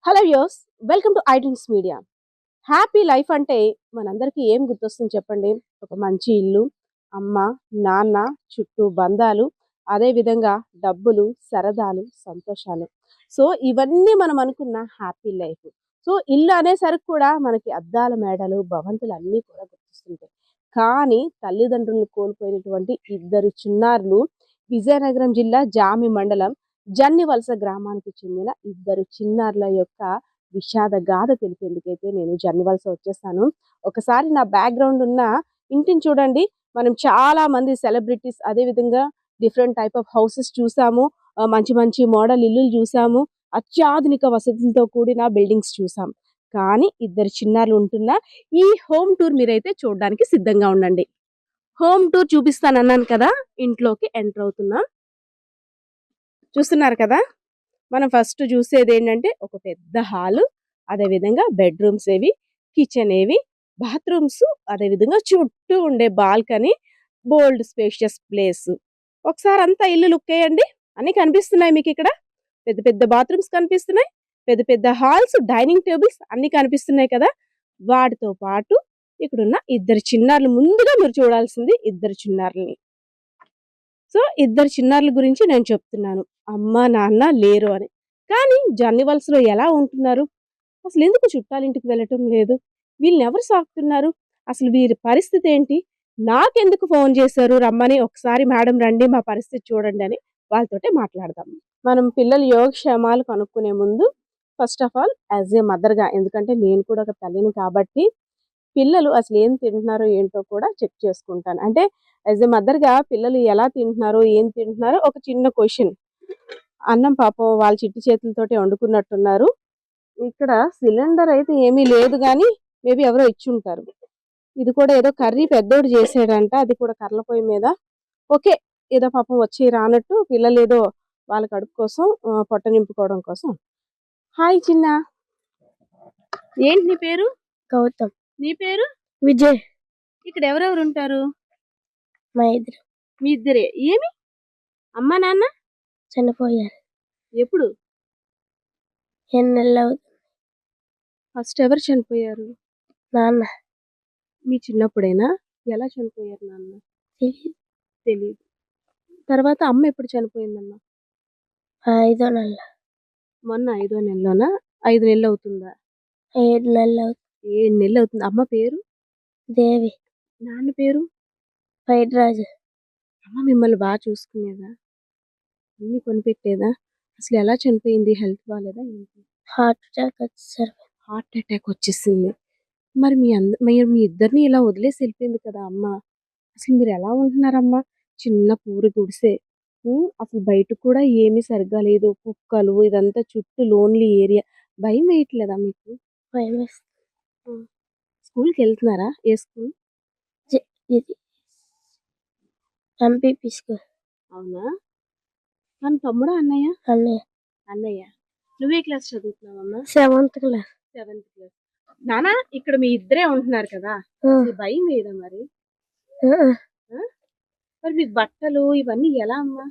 Hello views, welcome to iDreams media. Happy life అంటే మనందరికీ ఏం గుర్తొస్తుంది చెప్పండి? ఒక మంచి ఇల్లు, అమ్మ, నాన్న, చుట్టూ బంధాలు, అదే విధంగా డబ్బులు, సరదాలు, సంతోషాలు. సో ఇవన్నీ మనం అనుకున్న హ్యాపీ లైఫ్. సో ఇల్లు అనేసరికి కూడా మనకి అద్దాల మేడలు, భవంతులు అన్నీ కూడా గుర్తొస్తుంటాయి. కానీ తల్లిదండ్రులు కోల్పోయినటువంటి ఇద్దరు చిన్నారులు విజయనగరం జిల్లా జామి మండలం జన్నివలస గ్రామానికి చెందిన ఇద్దరు చిన్నారుల యొక్క విషాద గాథ తెలిపేందుకైతే నేను జన్నివలస వచ్చేసాను. ఒకసారి నా బ్యాక్గ్రౌండ్ ఉన్న ఇంటిని చూడండి. మనం చాలా మంది సెలబ్రిటీస్, అదే విధంగా డిఫరెంట్ టైప్ ఆఫ్ హౌసెస్ చూసాము. మంచి మంచి మోడల్ ఇల్లులు చూసాము. అత్యాధునిక వసతులతో కూడిన బిల్డింగ్స్ చూసాం. కానీ ఇద్దరు చిన్నారులు ఉంటున్న ఈ హోమ్ టూర్ మీరైతే చూడడానికి సిద్ధంగా ఉండండి. హోమ్ టూర్ చూపిస్తానన్నాను కదా, ఇంట్లోకి ఎంటర్ అవుతున్నాం. చూస్తున్నారు కదా, మనం ఫస్ట్ చూసేది ఏంటంటే ఒక పెద్ద హాలు, అదేవిధంగా బెడ్రూమ్స్ ఏవి, కిచెన్ ఏవి, బాత్రూమ్స్, అదేవిధంగా చుట్టూ ఉండే బాల్కనీ, బోల్డ్ స్పేషియస్ ప్లేస్. ఒకసారి అంతా ఇల్లు లుక్ వేయండి. అన్ని కనిపిస్తున్నాయి మీకు ఇక్కడ. పెద్ద పెద్ద బాత్రూమ్స్ కనిపిస్తున్నాయి, పెద్ద పెద్ద హాల్స్, డైనింగ్ టేబుల్స్ అన్ని కనిపిస్తున్నాయి కదా. వాటితో పాటు ఇక్కడున్న ఇద్దరు చిన్నారులు, ముందుగా మీరు చూడాల్సింది ఇద్దరు చిన్నారులని. సో ఇద్దరు చిన్నారుల గురించి నేను చెప్తున్నాను. అమ్మ నాన్న లేరు అని. కానీ జన్నివలసలో ఎలా ఉంటున్నారు? అసలు ఎందుకు చుట్టాలింటికి వెళ్ళటం లేదు? వీళ్ళని ఎవరు సాకుతున్నారు? అసలు వీరి పరిస్థితి ఏంటి? నాకెందుకు ఫోన్ చేశారు రమ్మని, ఒకసారి మేడం రండి మా పరిస్థితి చూడండి అని వాళ్ళతోటే మాట్లాడదాం. మనం పిల్లల యోగక్షేమాలు కనుక్కునే ముందు first of all as a మదర్గా, ఎందుకంటే నేను కూడా ఒక తల్లిని కాబట్టి పిల్లలు అసలు ఏం తింటున్నారో ఏంటో కూడా చెక్ చేసుకుంటాను. అంటే యాజ్ ఏ మదర్గా పిల్లలు ఎలా తింటున్నారో, ఏం తింటున్నారో ఒక చిన్న క్వశ్చన్. అన్నం పాపం వాళ్ళ చిట్టి చేతులతోటి వండుకున్నట్టున్నారు. ఇక్కడ సిలిండర్ అయితే ఏమీ లేదు కానీ మేబీ ఎవరో ఇచ్చుంటారు. ఇది కూడా ఏదో కర్రీ పెద్దోడు చేసాడంట, అది కూడా కర్రల పొయ్యి మీద. ఓకే, ఏదో పాపం వచ్చి రానట్టు పిల్లలు ఏదో వాళ్ళ కడుపు కోసం, పొట్ట నింపుకోవడం కోసం. హాయ్ చిన్న, ఏంటి నీ పేరు? గౌతమ్. నీ పేరు? విజయ్. ఇక్కడ ఎవరెవరు ఉంటారు? మా ఇద్దరు. మీ ఇద్దరే? ఏమి అమ్మ నాన్న చనిపోయారు. ఎప్పుడు? ఎన్నెళ్ళు ఫస్ట్ ఎవరు చనిపోయారు? నాన్న. మీ చిన్నప్పుడేనా? ఎలా చనిపోయారు నాన్న? తెలియదు. తర్వాత అమ్మ ఎప్పుడు చనిపోయిందమ్మా? 5వ నెల. మొన్న 5వ నెలలోనా? 5 నెలలు అవుతుందా? 7 నెలలు అవుతుంది. 7 నెలలు అవుతుంది. అమ్మ పేరు? దేవి. నాన్న పేరు? పైడిరాజు. అమ్మ మిమ్మల్ని బాగా చూసుకునేదా? అన్ని కొనిపెట్టేదా? అసలు ఎలా చనిపోయింది? హెల్త్ బాగాలేదా ఏంటి? హార్ట్ అటాక్ వచ్చేసరికి. హార్ట్ అటాక్ వచ్చేసింది. మరి మీరు మీ ఇద్దరిని ఇలా వదిలేసి వెళ్ళిపోయింది కదా అమ్మ. అసలు మీరు ఎలా ఉంటున్నారమ్మా? చిన్న పూరి గుడిసె. అసలు బయట కూడా ఏమీ సరిగ్గా లేదు. కుక్కలు ఇదంతా చుట్టూ లోన్లీ ఏరియా. భయం వేయట్లేదా మీకు? భయం వేస్తుంది. స్కూల్కి వెళ్తున్నారా? ఏ స్కూల్? ఇది ఎంపీపీ స్కూల్. అవునా? మన తమ్ముడా అన్నయ్య? అన్నయ్య. అన్నయ్య. నువ్వే class చదువుతున్నావమ్మా? 7th class. 7th class. నానా, ఇక్కడ మీ ఇద్దరే ఉంటున్నారు కదా, భయం వేయదా మరి? మరి మీకు బట్టలు ఇవన్నీ ఎలా అమ్మా?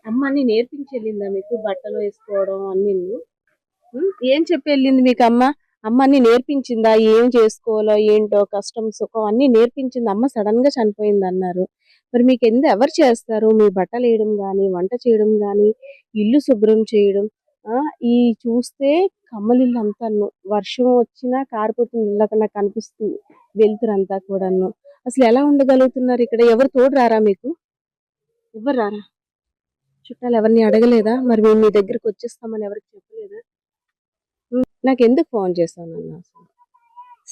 అమ్మ అన్ని నేర్పించి వెళ్ళిందా మీకు? బట్టలు వేసుకోవడం అన్ని ఏం చెప్పి వెళ్ళింది మీకు అమ్మ? అమ్మ అన్ని నేర్పించిందా? ఏం చేసుకోవాలో ఏంటో, కష్టం సుఖం అన్ని నేర్పించింది. అమ్మ సడన్ గా చనిపోయింది అన్నారు. మరి మీకు ఎవరు చేస్తారు? మీ బట్టలు వేయడం కానీ, వంట చేయడం కానీ, ఇల్లు శుభ్రం చేయడం. ఈ చూస్తే కమ్మలిల్లు అంతా వర్షం వచ్చినా కారిపోతుంది ఇళ్ళకి నాకు కనిపిస్తుంది, వెళ్తురంతా కూడాను. అసలు ఎలా ఉండగలుగుతున్నారు ఇక్కడ? ఎవరు తోడు రారా మీకు? ఎవరు రారా? చుట్టాలు ఎవరిని అడగలేదా? మరి మేము మీ దగ్గరికి వచ్చేస్తామని ఎవరికి చెప్పలేదా? నాకు ఎందుకు ఫోన్ చేశాను అన్న?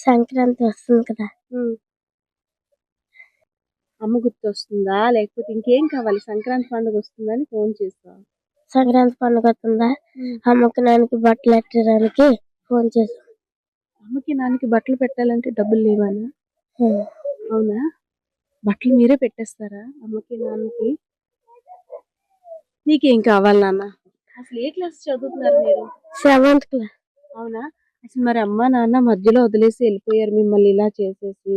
సంక్రాంతి వస్తుంది కదా, అమ్మ గుర్తు వస్తుందా, లేకపోతే ఇంకేం కావాలి? సంక్రాంతి పండుగ వస్తుందని ఫోన్ చేస్తాను. సంక్రాంతి పండుగ వస్తుందా, అమ్మకి నాన్నకి బట్టలు పెట్టడానికి ఫోన్ చేసాం. అమ్మకి నాన్నకి బట్టలు పెట్టాలంటే డబ్బులు లేవానా? అవునా? బట్టలు మీరే పెట్టేస్తారా అమ్మకి నాన్నకి? నీకేం కావాలి నాన్న? అసలు ఏ క్లాస్ చదువుతున్నారు మీరు? 7th class. అవునా? అసలు మరి అమ్మ నాన్న మధ్యలో వదిలేసి వెళ్ళిపోయారు మిమ్మల్ని ఇలా చేసేసి.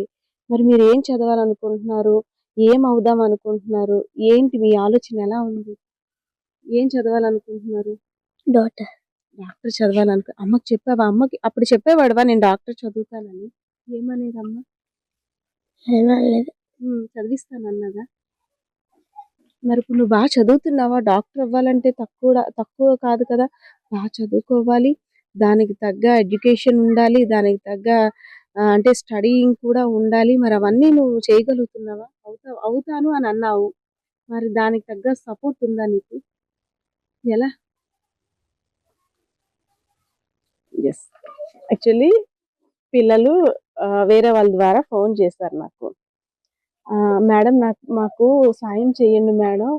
మరి మీరు ఏం చదవాలనుకుంటున్నారు? ఏం అవుదాం అనుకుంటున్నారు? ఏంటి మీ ఆలోచన ఎలా ఉంది? ఏం చదవాలనుకుంటున్నారు? డాక్టర్. డాక్టర్ అమ్మకి చెప్పావా? అమ్మకి అప్పుడు చెప్పేవాడివా నేను డాక్టర్ చదువుతానని? ఏమనేది అమ్మ? ఏమనలేదు. చదివిస్తానన్నదా? మరి ఇప్పుడు నువ్వు చదువుతున్నావా? డాక్టర్ అవ్వాలంటే తక్కువ కాదు కదా! చదువుకోవాలి. దానికి తగ్గ ఎడ్యుకేషన్ ఉండాలి. దానికి తగ్గ అంటే స్టడీయింగ్ కూడా ఉండాలి. మరి అవన్నీ నువ్వు చేయగలుగుతున్నావా? అవుతాను అని అన్నావు. మరి దానికి తగ్గ సపోర్ట్ ఉందా నీకు? ఎలా? యెస్. యాక్చువల్లీ పిల్లలు వేరే వాళ్ళ ద్వారా ఫోన్ చేశారు నాకు. మేడం మాకు సాయం చేయండి మేడం.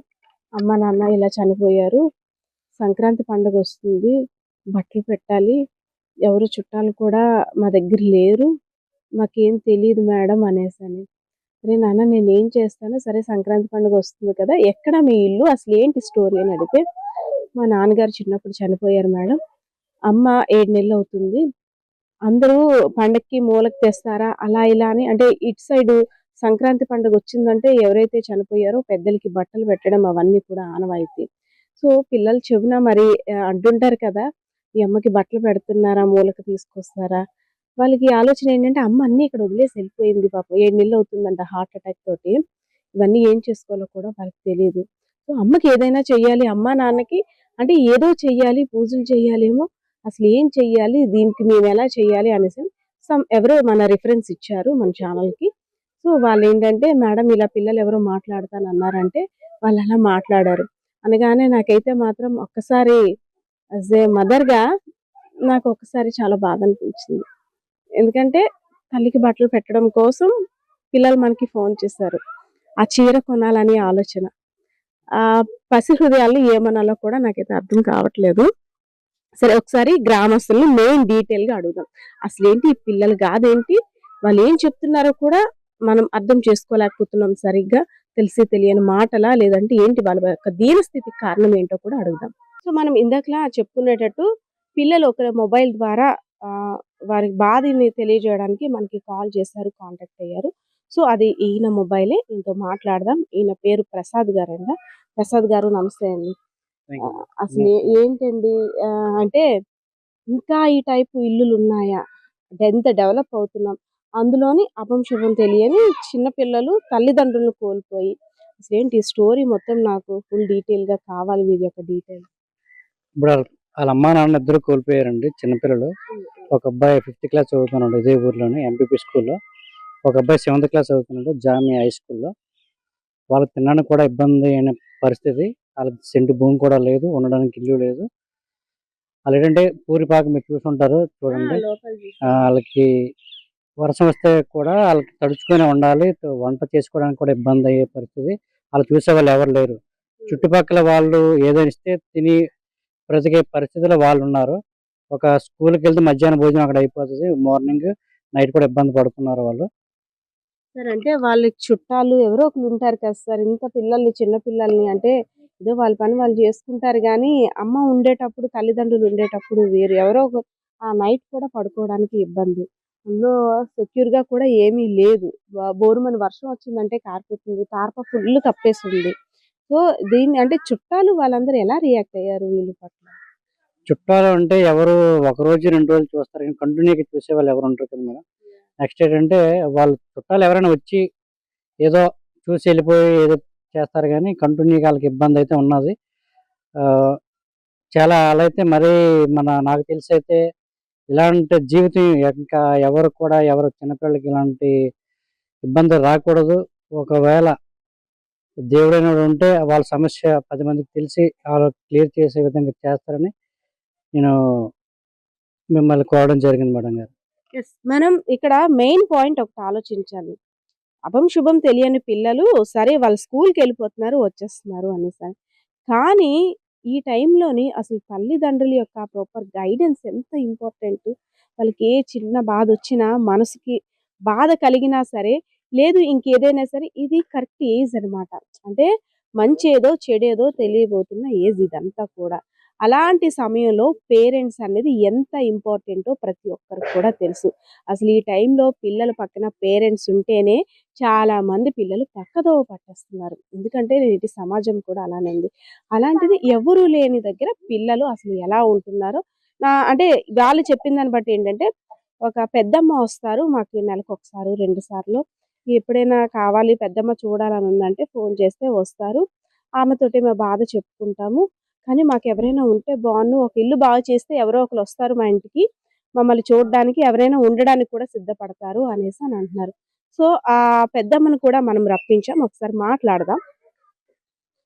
అమ్మ, నాన్న ఇలా చనిపోయారు. సంక్రాంతి పండుగొస్తుంది. బట్టలు పెట్టాలి. ఎవరు చుట్టాలు కూడా మా దగ్గర లేరు. మాకేం తెలీదు మేడం అనేసని. అరే నాన్న నేనేం చేస్తాను, సరే సంక్రాంతి పండుగ వస్తుంది కదా! ఎక్కడ మీ ఇల్లు? అసలేంటి స్టోరీ అని అడిగితే, మా నాన్నగారు చిన్నప్పుడు చనిపోయారు మేడం. అమ్మ 7 నెలలవుతుంది. అందరూ పండక్కి మూలకి తెస్తారా? అలా ఇలా అని అంటే ఇటు సైడు సంక్రాంతి పండుగొచ్చిందంటే ఎవరైతే చనిపోయారో పెద్దలకి బట్టలు పెట్టడం అవన్నీ కూడా ఆనవాయితీ. సో, పిల్లలు చెవున మరి అంటుంటారు కదా! ఈ అమ్మకి బట్టలు పెడుతున్నారా? మూలకి తీసుకొస్తారా? వాళ్ళకి ఆలోచన ఏంటంటే అమ్మ అన్నీ ఇక్కడ వదిలేసి వెళ్ళిపోయింది పాపం. 7 నెలలవుతుందంట హార్ట్ అటాక్ తోటి. ఇవన్నీ ఏం చేసుకోవాలో కూడా వాళ్ళకి తెలీదు. సో, అమ్మకి ఏదైనా చెయ్యాలి. అమ్మా, నాన్నకి అంటే ఏదో చెయ్యాలి. పూజలు చెయ్యాలేమో అసలు ఏం చెయ్యాలి? దీనికి మేమెలా చెయ్యాలి అనేసి ఎవరో మన రిఫరెన్స్ ఇచ్చారు మన ఛానల్‌కి. సో, వాళ్ళేంటంటే మేడం ఇలా పిల్లలు ఎవరో మాట్లాడతానన్నారంటే వాళ్ళలా మాట్లాడారు. అనగానే నాకైతే మాత్రం ఒక్కసారి యాస్ ఎ మదర్‌గా నాకొక్కసారి చాలా బాధనిపించింది. ఎందుకంటే తల్లికి బట్టలు పెట్టడం కోసం పిల్లలు మనకి ఫోన్ చేశారు. ఆ చీర కొనాలనే ఆలోచన. పసి హృదయాల్ని ఏమనాలో కూడా నాకైతే అర్థం కావట్లేదు. సరే ఒకసారి గ్రామస్తుల్ని మెయిన్ డీటెయిల్‌గా అడుగుదాం. అసలేంటి ఈ పిల్లలు గాదేంటి? వాళ్ళేం చెప్తున్నారో కూడా మనం అర్థం చేసుకోలేకపోతున్నాం సరిగ్గా. తెలిసి తెలియని మాటలా? లేదంటే ఏంటి వాళ్ళ యొక్క దీనస్థితికి కారణం ఏంటో కూడా అడుగుదాం. సో, మనం ఇందాకలా చెప్పుకునేటట్టు పిల్లలు ఒక మొబైల్ ద్వారా వారి బాధని తెలియజేయడానికి మనకి కాల్ చేశారు, కాంటాక్ట్ అయ్యారు. సో, అది ఈయన మొబైలే. ఈయనతో మాట్లాడదాం. ఈయన పేరు ప్రసాద్ గారంట. ప్రసాద్ గారు నమస్తే అండి. అసలు ఏంటండి అంటే ఇంకా ఈ టైపు ఇల్లులున్నాయా? ఎంత డెవలప్ అవుతున్నాం. అందులోని అభం శుభం తెలియని చిన్న పిల్లలు తల్లిదండ్రులను కోల్పోయి అసలేంటి స్టోరీ మొత్తం నాకు ఫుల్ డీటెయిల్‌గా కావాలి వీరి యొక్క డీటెయిల్. ఇప్పుడు ఆళ్ళ అమ్మా, నాన్న ఇద్దరు కోల్పోయారండి చిన్నపిల్లలు. ఒక అబ్బాయి 5థ్ క్లాస్ చదువుతున్నాడు ఇదే ఊర్లోనే ఎంపీపీ స్కూల్‌లో. ఒక అబ్బాయి 7థ్ క్లాస్ చదువుతున్నాడు జామియా హై స్కూల్‌లో. వాళ్ళకి తినడానికి కూడా ఇబ్బంది అయిన పరిస్థితి. ఆళ్ళకి సెంటు భూమి కూడా లేదు. ఉండడానికి ఇల్లు లేదు. ఆళ్ళేంటంటే పూరిపాక మీరు చూసుంటారు చూడండి. ఆళ్ళకి వర్షం వస్తే కూడా ఆళ్ళకి తడుచుకునే ఉండాలి. వంట చేసుకోవడానికి కూడా ఇబ్బంది అయ్యే పరిస్థితి. ఆళ్ళు చూసేవాళ్ళు ఎవరు లేరు. చుట్టుపక్కల వాళ్ళు ఏదైనా ఇస్తే తిని బ్రతికే పరిస్థితిలో వాళ్ళున్నారు. ఒక స్కూల్‌కెళ్తే మధ్యాహ్నం భోజనం అక్కడ అయిపోతది. మార్నింగ్, నైట్ కూడా ఇబ్బంది పడుతున్నారు వాళ్ళు. సార్ అంటే వాళ్ళకి చుట్టాలు ఎవరో ఒకళ్ళు ఉంటారు కదా సార్. ఇంత పిల్లల్ని చిన్న పిల్లల్ని అంటే ఏదో వాళ్ళ పని వాళ్ళు చేసుకుంటారు గానీ, అమ్మ ఉండేటప్పుడు, తల్లిదండ్రులు ఉండేటప్పుడు వేరు. ఎవరో ఒక నైట్ కూడా పడుకోవడానికి ఇబ్బంది. అందులో సెక్యూర్‌గా కూడా ఏమీ లేదు. బోరుమని వర్షం వచ్చిందంటే కారిపోతుంది. తార్ప ఫుల్ కప్పేసుంది. సో, దీన్ని అంటే చుట్టాలు వాళ్ళందరూ ఎలా రియాక్ట్ అయ్యారు వీళ్ళ పట్ల? చుట్టాలు అంటే ఎవరు ఒక రోజు, 2 రోజులు చూస్తారు గానీ కంటిన్యూ‌గా చూసేవాళ్ళు ఎవరు ఉండరు కదా మేడం. నెక్స్ట్ ఏంటంటే వాళ్ళ చుట్టాలు ఎవరైనా వచ్చి ఏదో చూసి ఎళ్ళిపోయి ఏదో చేస్తారు గానీ కంటిన్యూ‌గా ఆళ్ళకి ఇబ్బందయితే ఉన్నది. ఆహ్, చాలా ఆళ్ళైతే మరీ నాకు తెలిసైతే ఇలాంటి జీవితం ఇంకా ఎవరు కూడా ఎవరు చిన్నపిల్లలకి ఇలాంటి ఇబ్బంది రాకూడదు. ఒకవేళ దేవుడనేవాడు ఉంటే వాళ్ళ సమస్య 10 మందికి తెలిసి ఆళ్ళకి క్లియర్ చేసే విధంగా చేస్తారని నేను మిమ్మల్ని కోరడం జరిగింది మేడం గారు. యెస్. మనం ఇక్కడ మెయిన్ పాయింట్ ఒకటి ఆలోచించాలి. అభం శుభం తెలియని పిల్లలు సరే వాళ్ళు స్కూల్‌కెళ్ళిపోతున్నారు, వచ్చేస్తున్నారు అనేసని. కానీ ఈ టైంలోని అసలు తల్లిదండ్రుల యొక్క ప్రాపర్ గైడెన్స్ ఎంత ఇంపార్టెంట్. వాళ్ళకి ఏ చిన్న బాధొచ్చినా, మనసుకి బాధ కలిగినా సరే, లేదు ఇంకేదైనా సరే ఇది కరెక్ట్ ఏజ్ అనమాట. అంటే మంచేదో, చెడేదో తెలియబోతున్న ఏజ్ ఇదంతా కూడా. అలాంటి సమయంలో పేరెంట్స్ అనేది ఎంత ఇంపార్టెంటో ప్రతి ఒక్కరికి కూడా తెలుసు. అసలు ఈ టైంలో పిల్లల పక్కన పేరెంట్స్ ఉంటేనే చాలామంది పిల్లలు పక్కదోవ పట్టేస్తున్నారు. ఎందుకంటే నేటి సమాజం కూడా అలానే ఉంది. అలాంటిది ఎవరు లేని దగ్గర పిల్లలు అసలు ఎలా ఉంటున్నారో అంటే వాళ్ళు చెప్పిన దాన్ని బట్టి ఏంటంటే, ఒక పెద్దమ్మ వస్తారు మాకు నెలకొకసారో, 2 సార్లో. ఎప్పుడైనా కావాలి పెద్దమ్మ చూడాలని ఉందంటే ఫోన్ చేస్తే వస్తారు. ఆమెతోటి మా బాధ చెప్పుకుంటాము. కానీ మాకెవరైనా ఉంటే బావున్ను. ఒక ఇల్లు బాగు చేస్తే ఎవరో ఒకళ్ళొస్తారు మా ఇంటికి. మమ్మల్ని చూడ్డానికి, ఎవరైనా ఉండడానికి కూడా సిద్ధపడతారు అనేసి అని అంటున్నారు. సో, ఆ పెద్దమ్మను కూడా మనం రప్పించాం. ఒకసారి మాట్లాడదాం.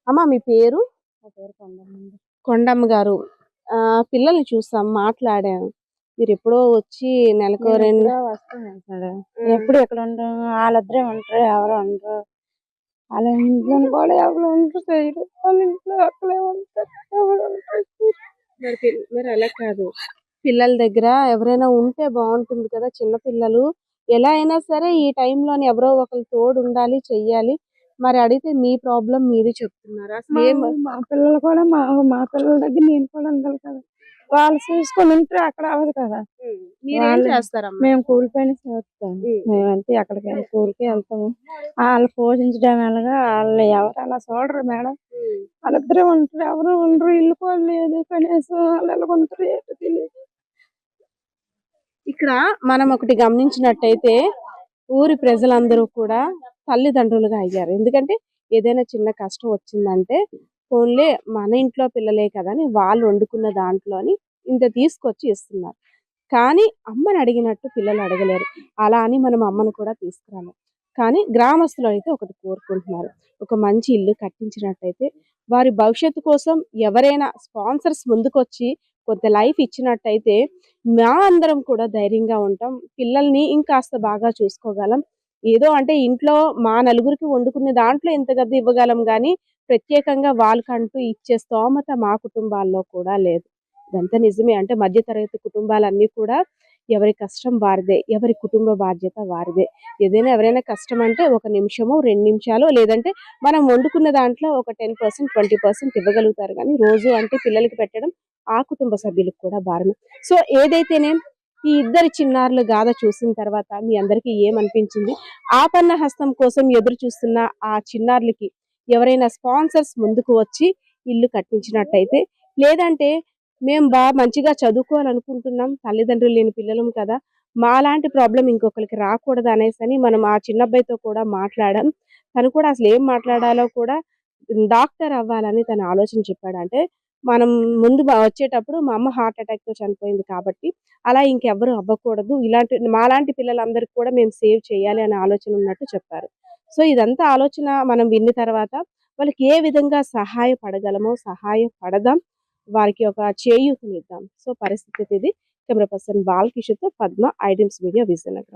అమ్మ మీ పేరు? నా పేరు కొండమ్మండి. కొండమ్మ గారు. పిల్లల్ని చూసాం, మాట్లాడాం. మీరెప్పుడో వచ్చి నెలకో మేము 2 ఎప్పుడో వస్తాం సార్. ఎప్పుడు ఇక్కడ ఉండరు. వాళ్ళిద్దరే ఉంటారు. ఎవరు ఉండరు. వాళ్ళ ఇంట్లో కూడా ఎవరు ఉండరు చేయరు. వాళ్ళ ఇంట్లో ఒక్కలే ఉంటారు. ఎవరు ఉంటారు. మరి అలా కాదు. పిల్లల దగ్గర ఎవరైనా ఉంటే బావుంటుంది కదా! చిన్న పిల్లలు. ఎలా అయినా సరే ఈ టైంలోని ఎవరో ఒకళ్ళు తోడుండాలి, చెయ్యాలి. మరి అడిగితే మీ ప్రాబ్లమ్ మీది చెప్తున్నారు. మా పిల్లలు కూడా మా పిల్లల దగ్గర నేను కూడా ఉండాలి కదా. వాళ్ళు చూసుకొని ఉంటే అక్కడ అవ్వదు కదా. మీరేం చేస్తారమ్మా? మేము కూలి పని చేస్తాం. ఉమ్. మేమంతే అక్కడికి కూలికి వెళ్తాము. వాళ్ళు పోషించడం ఎలాగా వాళ్ళు ఎవరు అలా చూడరు మేడం. వాళ్ళిద్దరే ఉంటారు. ఎవరు ఉండరు. ఇల్లు కూడా లేదు కనీసం. వాళ్ళు ఎలా ఉంటారు ఏంటో తెలియదు. ఇక్కడ మనం ఒకటి గమనించినట్టయితే ఊరి ప్రజలందరూ కూడా తల్లిదండ్రులుగా అయ్యారు. ఎందుకంటే ఏదైనా చిన్న కష్టం వచ్చిందంటే పోన్లే మన ఇంట్లో పిల్లలే కదా అని వాళ్ళు వండుకున్న దాంట్లోని ఇంత తీసుకొచ్చి ఇస్తున్నారు. కానీ అమ్మని అడిగినట్టు పిల్లలు అడగలేరు. అలా అని మనం అమ్మను కూడా తీసుకురాలేం. కానీ గ్రామస్తులు అయితే ఒకటి కోరుకుంటున్నారు. ఒక మంచి ఇల్లు కట్టించినట్టయితే వారి భవిష్యత్తు కోసం ఎవరైనా స్పాన్సర్స్ ముందుకొచ్చి కొంత లైఫ్ ఇచ్చినట్టయితే మా అందరం కూడా ధైర్యంగా ఉంటాం. పిల్లల్ని ఇంకాస్త బాగా చూసుకోగలం. ఏదో అంటే ఇంట్లో మా నలుగురికి వండుకునే దాంట్లో ఇంత గద్ద ఇవ్వగలం గానీ, ప్రత్యేకంగా వాళ్ళకంటూ ఇచ్చే స్తోమత మా కుటుంబాల్లో కూడా లేదు. ఇదంతా నిజమే. అంటే మధ్య తరగతి కుటుంబాలన్నీ కూడా ఎవరి కష్టం వారిదే. ఎవరి కుటుంబ బాధ్యత వారిదే. ఏదైనా ఎవరైనా కష్టం అంటే ఒక నిమిషమో, 2 నిమిషాలో లేదంటే మనం వండుకున్న దాంట్లో ఒక 10%, 20% ఇవ్వగలుగుతారు గానీ, రోజు అంటే పిల్లలకి పెట్టడం ఆ కుటుంబ సభ్యులకు కూడా భారమే. సో, ఏదైతేనేం ఈ ఇద్దరి చిన్నారుల గాథ చూసిన తర్వాత మీ అందరికీ ఏమనిపించింది? ఆపన్న హస్తం కోసం ఎదురు చూస్తున్న ఆ చిన్నారులకి ఎవరైనా స్పాన్సర్స్ ముందుకు వచ్చి ఇల్లు కట్టించినట్టయితే, లేదంటే మేము మంచిగా చదువుకోవాలనుకుంటున్నాం. తల్లిదండ్రులు లేని పిల్లలం కదా! మాలాంటి ప్రాబ్లమ్ ఇంకొకరికి రాకూడదు అనేసని మనం ఆ చిన్నబ్బాయితో కూడా మాట్లాడాం. తను కూడా అసలు ఏం మాట్లాడాలో కూడా డాక్టర్ అవ్వాలని తను ఆలోచన చెప్పాడు. అంటే మనం ముందు వచ్చేటప్పుడు మా అమ్మ హార్ట్ అటాక్‌తో చనిపోయింది కాబట్టి, అలా ఇంకెవ్వరు అవ్వకూడదు. మాలాంటి పిల్లలందరికి కూడా మేము సేవ్ చేయాలి అనే ఆలోచన ఉన్నట్టు చెప్పారు. సో, ఇదంతా ఆలోచన మనం విన్న తర్వాత వాళ్ళకి ఏ విధంగా సహాయపడగలమో సహాయపడదాం. వారికి ఒక చేయూతనిద్దాం. సో, పరిస్థితి ఇది. కెమెరా పర్సన్ బాలకిషోర్‌తో పద్మ, ఐడ్రీమ్స్ మీడియా, విజయనగరం.